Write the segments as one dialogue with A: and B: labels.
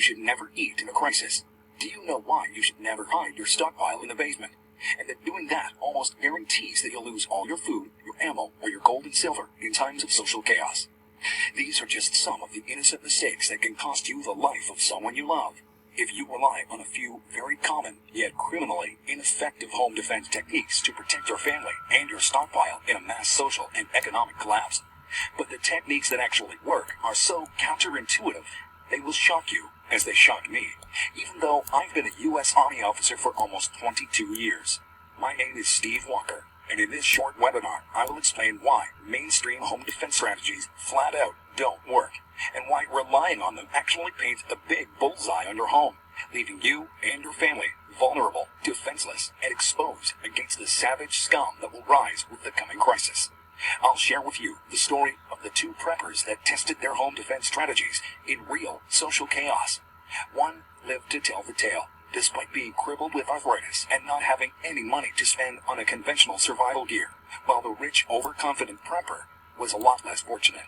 A: should never eat in a crisis? Do you know why you should never hide your stockpile in the basement? And that doing that almost guarantees that you'll lose all your food, your ammo, or your gold and silver in times of social chaos. These are just some of the innocent mistakes that can cost you the life of someone you love. If you rely on a few very common, yet criminally ineffective home defense techniques to protect your family and your stockpile in a mass social and economic collapse. But the techniques that actually work are so counterintuitive, they will shock you, as they shocked me, even though I've been a U.S. Army officer for almost 22 years. My name is Steve Walker, and in this short webinar, I will explain why mainstream home defense strategies flat out don't work, and why relying on them actually paints a big bullseye on your home, leaving you and your family vulnerable, defenseless, and exposed against the savage scum that will rise with the coming crisis. I'll share with you the story of the two preppers that tested their home defense strategies in real social chaos. One lived to tell the tale, despite being crippled with arthritis and not having any money to spend on a conventional survival gear, while the rich, overconfident prepper was a lot less fortunate.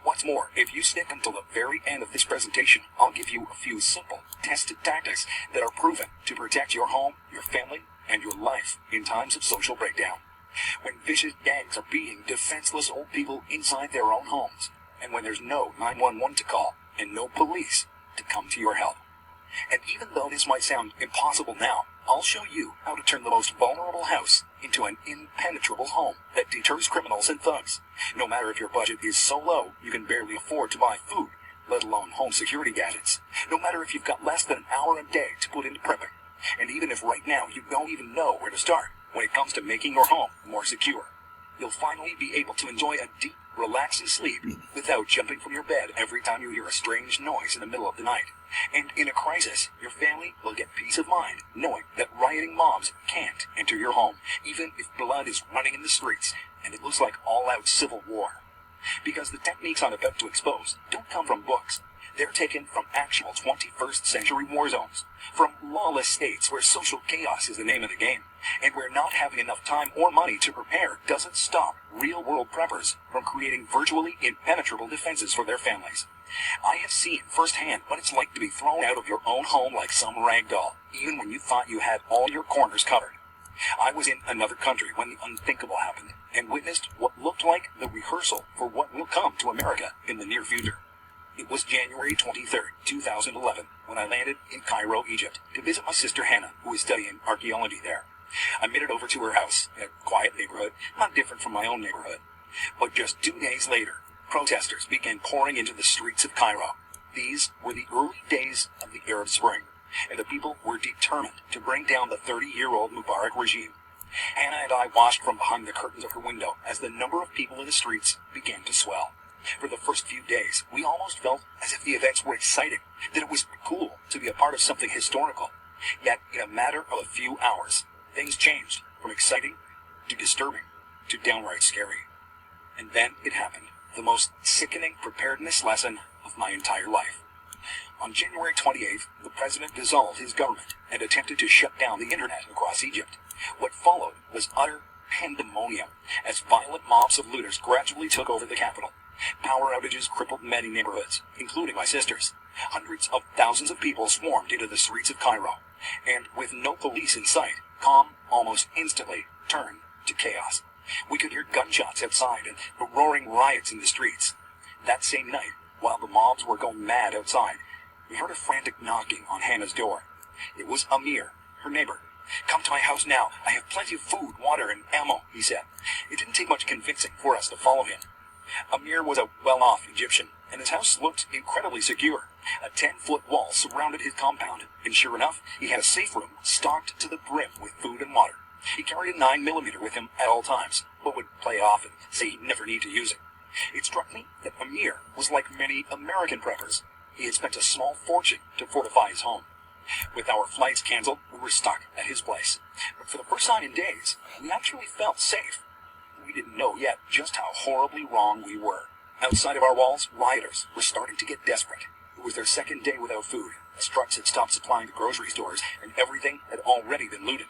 A: What's more, if you stick until the very end of this presentation, I'll give you a few simple, tested tactics that are proven to protect your home, your family, and your life in times of social breakdown. When vicious gangs are beating defenseless old people inside their own homes, and when there's no 911 to call and no police to come to your help. And even though this might sound impossible now, I'll show you how to turn the most vulnerable house into an impenetrable home that deters criminals and thugs. No matter if your budget is so low you can barely afford to buy food, let alone home security gadgets. No matter if you've got less than an hour a day to put into prepping. And even if right now you don't even know where to start when it comes to making your home more secure. You'll finally be able to enjoy a deep, relaxing sleep without jumping from your bed every time you hear a strange noise in the middle of the night. And in a crisis, your family will get peace of mind knowing that rioting mobs can't enter your home, even if blood is running in the streets and it looks like all-out civil war. Because the techniques I'm about to expose don't come from books. They're taken from actual 21st century war zones, from lawless states where social chaos is the name of the game, and where not having enough time or money to prepare doesn't stop real-world preppers from creating virtually impenetrable defenses for their families. I have seen firsthand what it's like to be thrown out of your own home like some rag doll, even when you thought you had all your corners covered. I was in another country when the unthinkable happened, and witnessed what looked like the rehearsal for what will come to America in the near future. It was January 23rd, 2011, when I landed in Cairo, Egypt, to visit my sister Hannah, who is studying archaeology there. I made it over to her house, in a quiet neighborhood, not different from my own neighborhood. But just 2 days later, protesters began pouring into the streets of Cairo. These were the early days of the Arab Spring, and the people were determined to bring down the 30-year-old Mubarak regime. Hannah and I watched from behind the curtains of her window as the number of people in the streets began to swell. For the first few days, we almost felt as if the events were exciting, that it was cool to be a part of something historical. Yet, in a matter of a few hours, things changed from exciting to disturbing to downright scary. And then it happened, the most sickening preparedness lesson of my entire life. On January 28th, the president dissolved his government and attempted to shut down the internet across Egypt. What followed was utter pandemonium, as violent mobs of looters gradually took over the capital. Power outages crippled many neighborhoods, including my sister's. Hundreds of thousands of people swarmed into the streets of Cairo, and with no police in sight, calm almost instantly turned to chaos. We could hear gunshots outside and the roaring riots in the streets. That same night, while the mobs were going mad outside, we heard a frantic knocking on Hannah's door. It was Amir, her neighbor. "Come to my house now. I have plenty of food, water, and ammo," he said. It didn't take much convincing for us to follow him. Amir was a well-off Egyptian, and his house looked incredibly secure. A 10-foot wall surrounded his compound, and sure enough, he had a safe room stocked to the brim with food and water. He carried a 9mm with him at all times, but would play it off and say he'd never need to use it. It struck me that Amir was like many American preppers. He had spent a small fortune to fortify his home. With our flights canceled, we were stuck at his place. But for the first time in days, we actually felt safe. We didn't know yet just how horribly wrong we were. Outside of our walls, rioters were starting to get desperate. It was their second day without food, as trucks had stopped supplying the grocery stores, and everything had already been looted.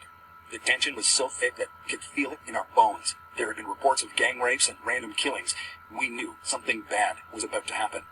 A: The tension was so thick that we could feel it in our bones. There had been reports of gang rapes and random killings. We knew something bad was about to happen.